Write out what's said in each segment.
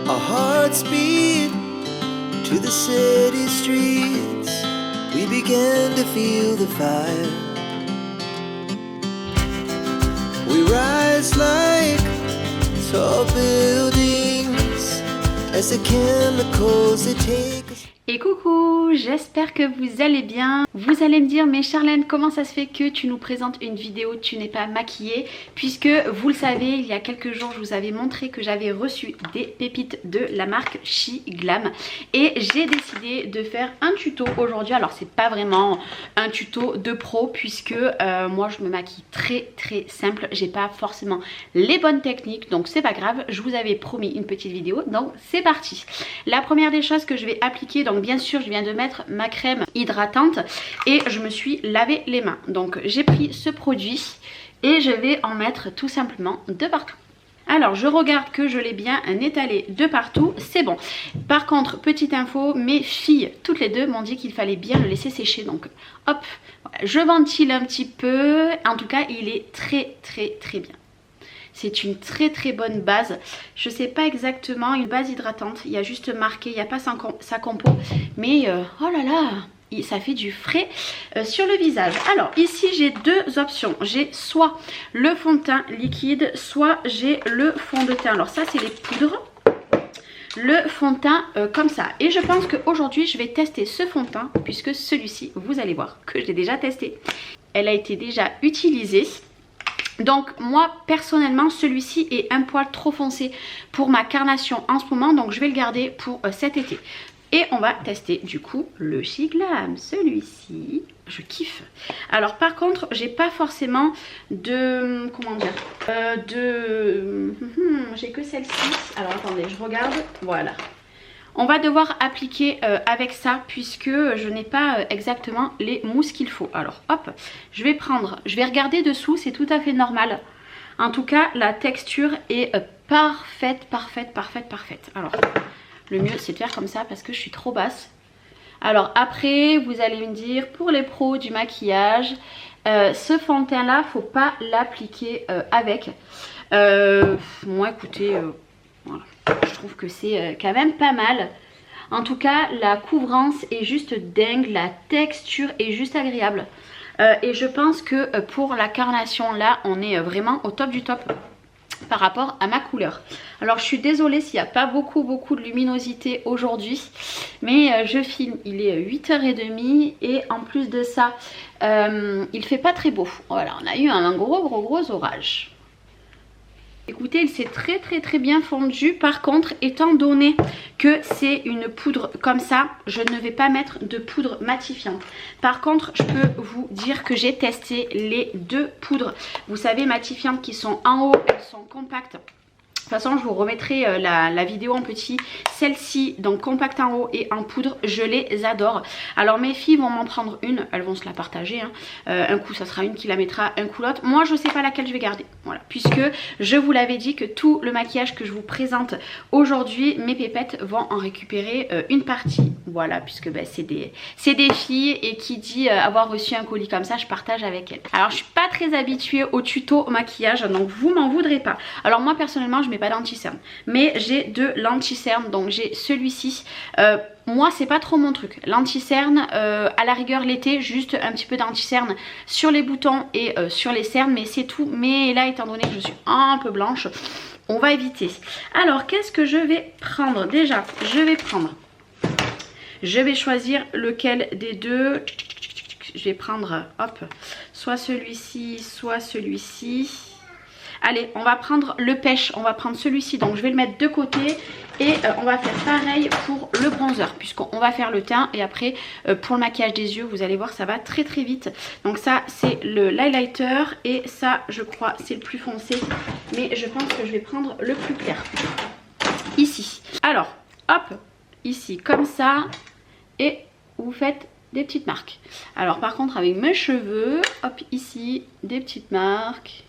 Our hearts beat to the city streets. We began to feel the fire. We rise like tall buildings as the chemicals they take us. Et coucou, j'espère que vous allez bien. Vous allez me dire, mais Charlène, comment ça se fait que tu nous présentes une vidéo, tu n'es pas maquillée? Puisque vous le savez, il y a quelques jours, je vous avais montré que j'avais reçu des pépites de la marque She Glam. Et j'ai décidé de faire un tuto aujourd'hui. Alors c'est pas vraiment un tuto de pro, puisque moi je me maquille très simple. J'ai pas forcément les bonnes techniques, donc c'est pas grave. Je vous avais promis une petite vidéo, donc c'est parti. La première des choses que je vais appliquer, donc bien sûr je viens de mettre ma crème hydratante et je me suis lavé les mains. Donc j'ai pris ce produit et je vais en mettre tout simplement de partout. Alors je regarde que je l'ai bien étalé de partout, c'est bon. Par contre, petite info, mes filles toutes les deux m'ont dit qu'il fallait bien le laisser sécher. Donc hop, je ventile un petit peu. En tout cas il est très bien. C'est une très bonne base. Je sais pas exactement, une base hydratante. Il y a juste marqué, il n'y a pas sa compo. Mais oh là là, ça fait du frais sur le visage. Alors ici j'ai deux options. J'ai soit le fond de teint liquide, soit j'ai le fond de teint. Alors ça c'est les poudres. Le fond de teint comme ça. Et je pense qu'aujourd'hui je vais tester ce fond de teint. Puisque celui-ci, vous allez voir que je l'ai déjà testé. Elle a été déjà utilisée. Donc moi personnellement celui-ci est un poil trop foncé pour ma carnation en ce moment, donc je vais le garder pour cet été. Et on va tester du coup le She Glam, celui-ci, je kiffe. Alors par contre j'ai pas forcément de, comment dire, j'ai que celle-ci. Alors attendez, je regarde, voilà. On va devoir appliquer avec ça puisque je n'ai pas exactement les mousses qu'il faut. Alors hop, je vais regarder dessous, c'est tout à fait normal. En tout cas, la texture est parfaite. Alors, le mieux c'est de faire comme ça parce que je suis trop basse. Alors après, vous allez me dire, pour les pros du maquillage, ce fond de teint là, faut pas l'appliquer avec. Moi écoutez... Voilà. Je trouve que c'est quand même pas mal. En tout cas, la couvrance est juste dingue. La texture est juste agréable. Et je pense que pour la carnation, là, on est vraiment au top du top par rapport à ma couleur. Alors, je suis désolée s'il n'y a pas beaucoup de luminosité aujourd'hui. Mais je filme, il est 8h30. Et en plus de ça, il fait pas très beau. Voilà, on a eu un gros orage. Écoutez, il s'est très bien fondu. Par contre, étant donné que c'est une poudre comme ça, je ne vais pas mettre de poudre matifiante. Par contre, je peux vous dire que j'ai testé les deux poudres. Vous savez, matifiantes qui sont en haut, elles sont compactes. De toute façon, je vous remettrai la vidéo en petit. Celle-ci, donc compacte en haut et en poudre, je les adore. Alors mes filles vont m'en prendre une, elles vont se la partager. Hein. Un coup, ça sera une qui la mettra, un coup l'autre. Moi, je ne sais pas laquelle je vais garder. Voilà, puisque je vous l'avais dit que tout le maquillage que je vous présente aujourd'hui, mes pépettes vont en récupérer une partie. Voilà, puisque ben, c'est des filles et qui dit avoir reçu un colis comme ça, je partage avec elles. Alors, je suis pas très habituée au tuto maquillage, donc vous m'en voudrez pas. Alors moi, personnellement, je mets pas d'anti-cerne, mais j'ai de l'anti-cerne, donc j'ai celui-ci. Moi c'est pas trop mon truc, l'anti-cerne à la rigueur l'été, juste un petit peu d'anti-cerne sur les boutons et sur les cernes, mais c'est tout. Mais là, étant donné que je suis un peu blanche, on va éviter. Alors qu'est-ce que je vais prendre? Déjà je vais choisir lequel des deux. Je vais prendre, hop, soit celui-ci, soit celui-ci. Allez, on va prendre le pêche, on va prendre celui-ci, donc je vais le mettre de côté. Et on va faire pareil pour le bronzer, puisqu'on va faire le teint. Et après, pour le maquillage des yeux, vous allez voir, ça va très vite. Donc ça, c'est le highlighter. Et ça, je crois, c'est le plus foncé. Mais je pense que je vais prendre le plus clair. Ici. Alors, hop, ici, comme ça. Et vous faites des petites marques. Alors par contre, avec mes cheveux, hop, ici, des petites marques.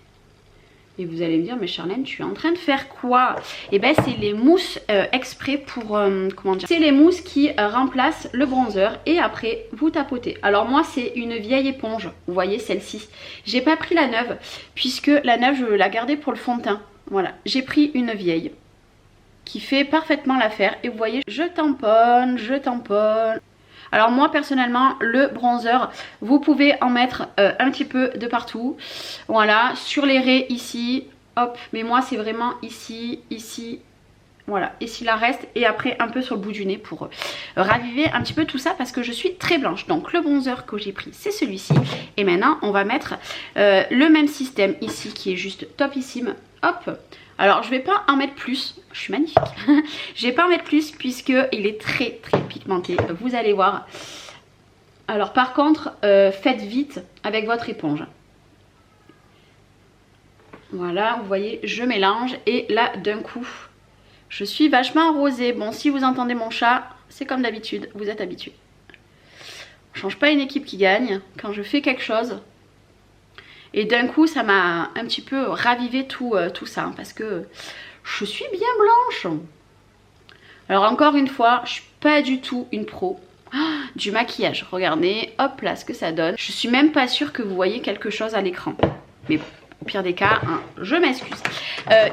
Et vous allez me dire, mais Charlène, tu es en train de faire quoi? Et ben c'est les mousses exprès pour, comment dire, c'est les mousses qui remplacent le bronzer. Et après, vous tapotez. Alors moi, c'est une vieille éponge. Vous voyez celle-ci. J'ai pas pris la neuve, puisque la neuve, je veux la garder pour le fond de teint. Voilà, j'ai pris une vieille. qui fait parfaitement l'affaire. Et vous voyez, je tamponne, je tamponne. Alors moi personnellement, le bronzer, vous pouvez en mettre un petit peu de partout. Voilà, sur les raies ici, hop. Mais moi c'est vraiment ici, ici, voilà. Ici la reste et après un peu sur le bout du nez pour raviver un petit peu tout ça parce que je suis très blanche. Donc le bronzer que j'ai pris c'est celui-ci. Et maintenant on va mettre le même système ici qui est juste topissime. Hop. Alors je vais pas en mettre plus, je suis magnifique. Je vais pas en mettre plus puisque il est très pigmenté, vous allez voir. Alors par contre faites vite avec votre éponge. Voilà, vous voyez, je mélange et là d'un coup je suis vachement rosée. Bon, si vous entendez mon chat, c'est comme d'habitude, vous êtes habitués. On change pas une équipe qui gagne. Quand je fais quelque chose, et d'un coup ça m'a un petit peu ravivé tout ça hein, parce que je suis bien blanche. Alors encore une fois, je suis pas du tout une pro du maquillage. Regardez, hop là ce que ça donne. Je suis même pas sûre que vous voyez quelque chose à l'écran. Mais bon, au pire des cas, hein, je m'excuse.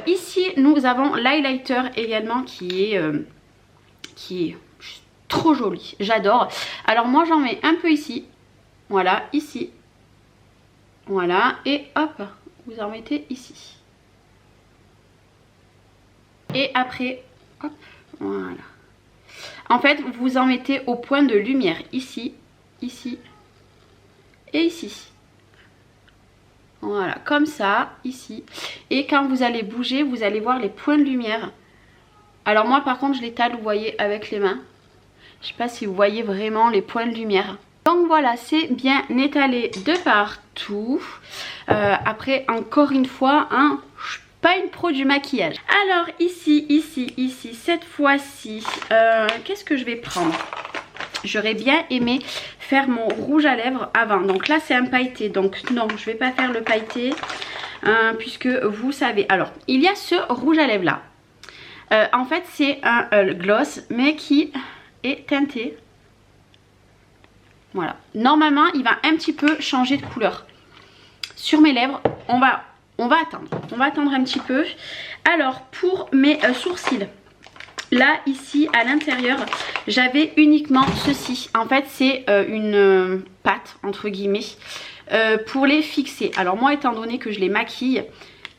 Ici nous avons l'highlighter également qui est trop joli. J'adore. Alors moi j'en mets un peu ici. Voilà, ici. Voilà, et hop, vous en mettez ici. Et après, hop, voilà. En fait, vous en mettez au point de lumière, ici, ici et ici. Voilà, comme ça, ici. Et quand vous allez bouger, vous allez voir les points de lumière. Alors moi, par contre, je l'étale, vous voyez, avec les mains. Je sais pas si vous voyez vraiment les points de lumière. Donc voilà, c'est bien étalé de partout. Après, encore une fois, hein, je suis pas une pro du maquillage. Alors ici, cette fois-ci, qu'est-ce que je vais prendre? J'aurais bien aimé faire mon rouge à lèvres avant. Donc là, c'est un pailleté. Donc non, je vais pas faire le pailleté. Puisque vous savez. Alors, il y a ce rouge à lèvres là. En fait, c'est un gloss, mais qui est teinté. Voilà. Normalement, il va un petit peu changer de couleur. Sur mes lèvres, on va attendre. On va attendre un petit peu. Alors, pour mes sourcils, là, ici, à l'intérieur, j'avais uniquement ceci. En fait, c'est une pâte, entre guillemets, pour les fixer. Alors, moi, étant donné que je les maquille,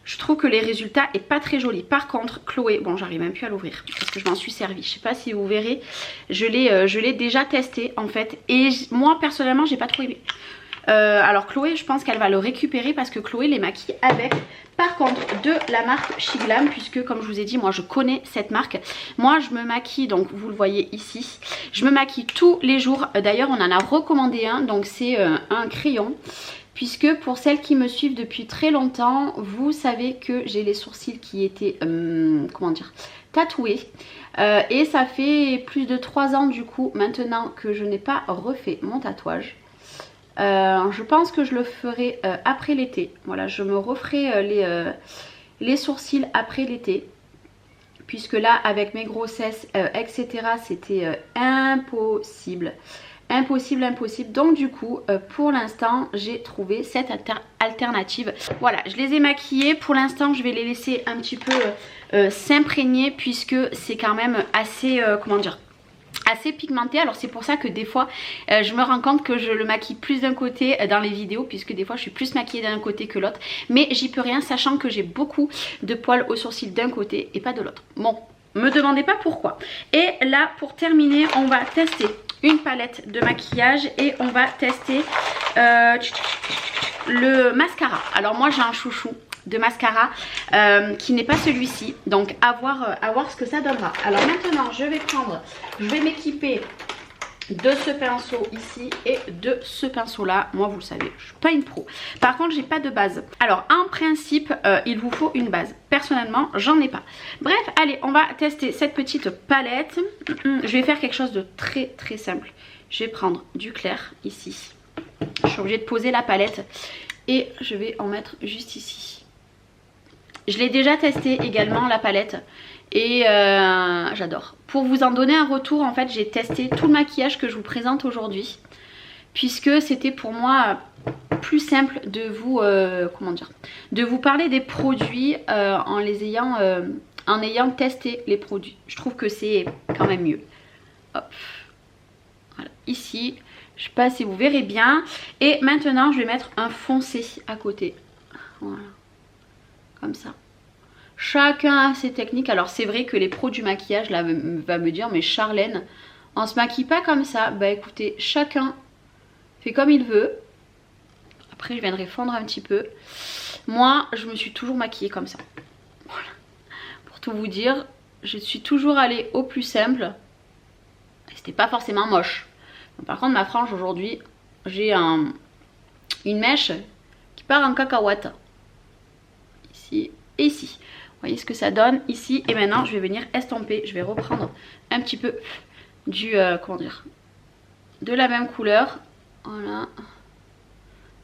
je trouve que les résultats est pas très joli. Par contre, Chloé, bon j'arrive même plus à l'ouvrir parce que je m'en suis servi. Je sais pas si vous verrez, je l'ai déjà testé en fait. Et moi personnellement, j'ai pas trop aimé. Alors Chloé, je pense qu'elle va le récupérer parce que Chloé les maquille avec, par contre, de la marque Shiglam, puisque comme je vous ai dit, moi je connais cette marque. Moi je me maquille, donc vous le voyez ici, je me maquille tous les jours. D'ailleurs on en a recommandé un, donc c'est un crayon. Puisque pour celles qui me suivent depuis très longtemps, vous savez que j'ai les sourcils qui étaient, comment dire, tatoués. Et ça fait plus de 3 ans du coup maintenant que je n'ai pas refait mon tatouage. Je pense que je le ferai après l'été. Voilà, je me referai les sourcils après l'été. Puisque là, avec mes grossesses, etc., c'était impossible. Impossible. Donc du coup, pour l'instant, j'ai trouvé cette alternative. Voilà, je les ai maquillés. Pour l'instant, je vais les laisser un petit peu s'imprégner puisque c'est quand même assez, comment dire, assez pigmenté. Alors c'est pour ça que des fois je me rends compte que je le maquille plus d'un côté dans les vidéos, puisque des fois je suis plus maquillée d'un côté que l'autre, mais j'y peux rien sachant que j'ai beaucoup de poils aux sourcils d'un côté et pas de l'autre. Bon, me demandez pas pourquoi. Et là pour terminer, on va tester une palette de maquillage et on va tester le mascara. Alors moi j'ai un chouchou de mascara qui n'est pas celui-ci, donc à voir ce que ça donnera. Alors maintenant je vais m'équiper de ce pinceau ici et de ce pinceau là. Moi vous le savez, je suis pas une pro. Par contre j'ai pas de base. Alors en principe il vous faut une base. Personnellement j'en ai pas. Bref, allez, on va tester cette petite palette. Je vais faire quelque chose de très simple. Je vais prendre du clair ici. Je suis obligée de poser la palette et je vais en mettre juste ici. Je l'ai déjà testé également la palette et j'adore. Pour vous en donner un retour, en fait j'ai testé tout le maquillage que je vous présente aujourd'hui, puisque c'était pour moi plus simple de vous, comment dire, de vous parler des produits en les ayant en ayant testé les produits. Je trouve que c'est quand même mieux. Hop. Voilà, ici, je sais pas si vous verrez bien. Et maintenant, je vais mettre un foncé à côté. Voilà, comme ça. Chacun a ses techniques. Alors c'est vrai que les pros du maquillage là va me dire, mais Charlène, on se maquille pas comme ça. Bah écoutez, chacun fait comme il veut. Après je viendrai fondre un petit peu. Moi je me suis toujours maquillée comme ça. Voilà. Pour tout vous dire, je suis toujours allée au plus simple. C'était pas forcément moche. Par contre ma frange aujourd'hui, j'ai une mèche qui part en cacahuète. Ici et ici. Vous voyez ce que ça donne ici. Et maintenant je vais venir estomper. Je vais reprendre un petit peu du comment dire, de la même couleur. Voilà.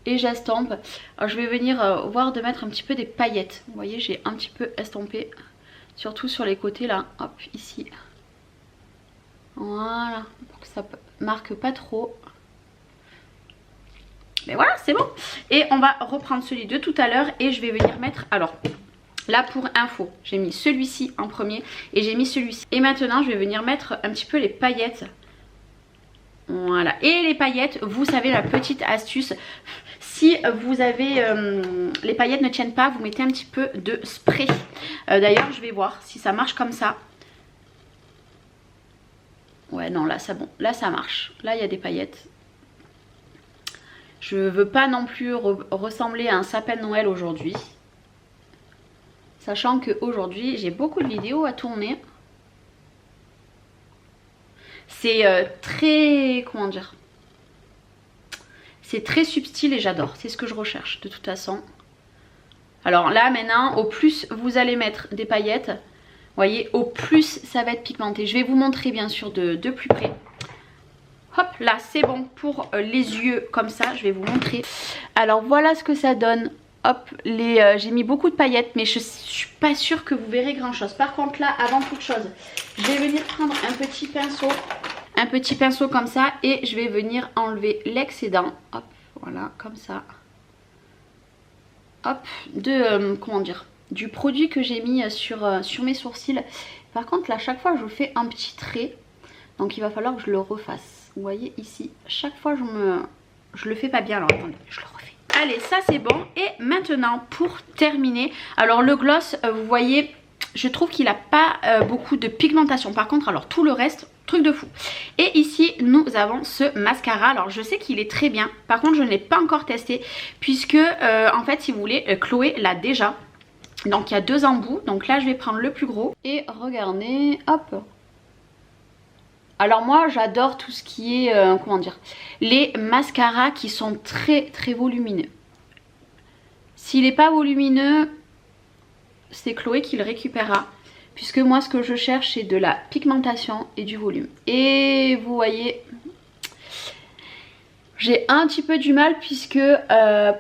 Et j'estompe. Alors je vais venir voir de mettre un petit peu des paillettes. Vous voyez, j'ai un petit peu estompé. Surtout sur les côtés là. Hop, ici. Voilà. Pour que ça marque pas trop. Mais voilà, c'est bon. Et on va reprendre celui de tout à l'heure. Et je vais venir mettre... Alors, là pour info, j'ai mis celui-ci en premier. Et j'ai mis celui-ci. Et maintenant, je vais venir mettre un petit peu les paillettes. Voilà. Et les paillettes, vous savez la petite astuce. Si vous avez... les paillettes ne tiennent pas, vous mettez un petit peu de spray. D'ailleurs, je vais voir si ça marche comme ça. Ouais, non, là, ça, bon, là, ça marche. Là, il y a des paillettes. Je veux pas non plus ressembler à un sapin de Noël aujourd'hui. Sachant qu'aujourd'hui, j'ai beaucoup de vidéos à tourner. C'est très... Comment dire? C'est très subtil et j'adore. C'est ce que je recherche de toute façon. Alors là, maintenant, au plus vous allez mettre des paillettes, vous voyez, au plus ça va être pigmenté. Je vais vous montrer bien sûr de plus près. Hop, là, c'est bon pour les yeux comme ça. Je vais vous montrer. Alors, voilà ce que ça donne. Hop, j'ai mis beaucoup de paillettes, mais je suis pas sûre que vous verrez grand chose. Par contre, là, avant toute chose, je vais venir prendre un petit pinceau comme ça et je vais venir enlever l'excédent. Hop, voilà, comme ça. Hop, comment dire, du produit que j'ai mis sur mes sourcils. Par contre, là, chaque fois, je fais un petit trait. Donc, il va falloir que je le refasse. Vous voyez ici, chaque fois je le fais pas bien. Alors attendez, je le refais. Allez, ça c'est bon. Et maintenant pour terminer, alors le gloss, vous voyez, je trouve qu'il n'a pas beaucoup de pigmentation. Par contre, alors tout le reste, truc de fou. Et ici nous avons ce mascara. Alors je sais qu'il est très bien. Par contre je ne l'ai pas encore testé puisque en fait si vous voulez, Chloé l'a déjà. Donc il y a 2 embouts. Donc là je vais prendre le plus gros. Et regardez, hop. Alors moi j'adore tout ce qui est, comment dire, les mascaras qui sont très très volumineux. S'il n'est pas volumineux, c'est Chloé qui le récupérera. Puisque moi ce que je cherche c'est de la pigmentation et du volume. Et vous voyez, j'ai un petit peu du mal puisque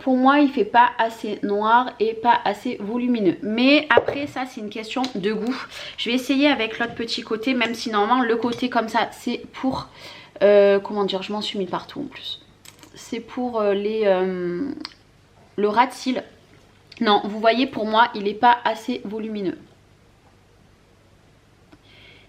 pour moi il fait pas assez noir et pas assez volumineux. Mais après ça c'est une question de goût. Je vais essayer avec l'autre petit côté, même si normalement le côté comme ça c'est pour... comment dire, je m'en suis mis partout en plus. C'est pour le ras de cils. Non, vous voyez pour moi il n'est pas assez volumineux.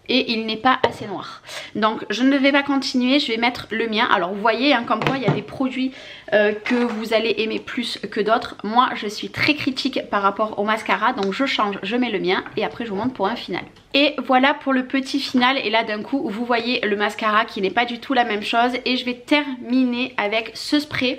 Et il n'est pas assez noir. Donc je ne vais pas continuer, je vais mettre le mien. Alors vous voyez hein, comme quoi il y a des produits que vous allez aimer plus que d'autres. Moi je suis très critique par rapport au mascara. Donc je change, je mets le mien et après je vous montre pour un final. Et voilà pour le petit final. Et là d'un coup vous voyez le mascara qui n'est pas du tout la même chose. Et je vais terminer avec ce spray.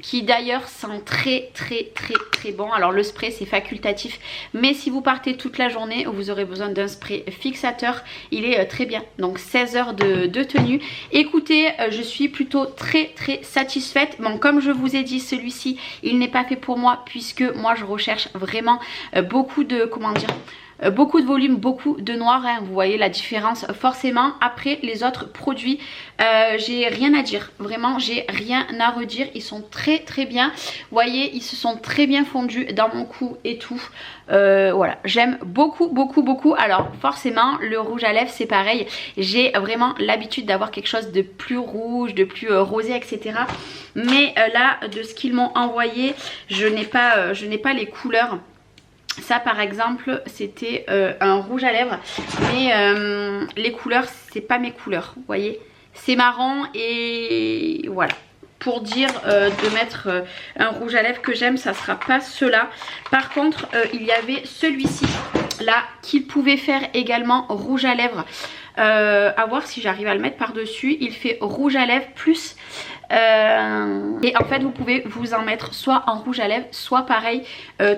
Qui d'ailleurs sent très très très très bon. Alors le spray c'est facultatif, mais si vous partez toute la journée vous aurez besoin d'un spray fixateur. Il est très bien, donc 16 heures de tenue. Écoutez, je suis plutôt très très satisfaite. Bon, comme je vous ai dit, celui-ci il n'est pas fait pour moi puisque moi je recherche vraiment beaucoup de, comment dire, beaucoup de volume, beaucoup de noir hein. Vous voyez la différence forcément. Après les autres produits, j'ai rien à dire. Vraiment j'ai rien à redire. Ils sont très très bien. Vous voyez ils se sont très bien fondus dans mon cou et tout. Voilà, j'aime beaucoup beaucoup beaucoup. Alors forcément le rouge à lèvres c'est pareil. J'ai vraiment l'habitude d'avoir quelque chose de plus rouge, de plus rosé etc. Mais là de ce qu'ils m'ont envoyé, je n'ai pas les couleurs Ça par exemple c'était un rouge à lèvres, mais les couleurs c'est pas mes couleurs, vous voyez, c'est marron et voilà. Pour dire de mettre un rouge à lèvres que j'aime, ça sera pas cela. Par contre il y avait celui-ci là qu'il pouvait faire également rouge à lèvres, à voir si j'arrive à le mettre par dessus. Il fait rouge à lèvres plus et en fait vous pouvez vous en mettre soit en rouge à lèvres, soit pareil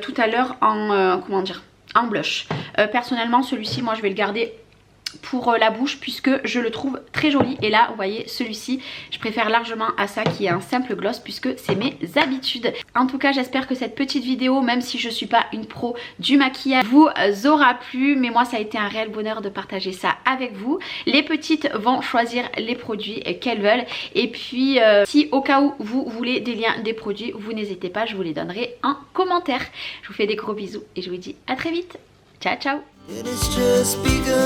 tout à l'heure en comment dire, en blush. Personnellement celui-ci moi je vais le garder pour la bouche puisque je le trouve très joli, et là vous voyez celui-ci je préfère largement à ça qui est un simple gloss puisque c'est mes habitudes. En tout cas j'espère que cette petite vidéo, même si je suis pas une pro du maquillage, vous aura plu, mais moi ça a été un réel bonheur de partager ça avec vous. Les petites vont choisir les produits qu'elles veulent, et puis si au cas où vous voulez des liens des produits, vous n'hésitez pas, je vous les donnerai en commentaire. Je vous fais des gros bisous et je vous dis à très vite. Ciao ciao. And it's just begun.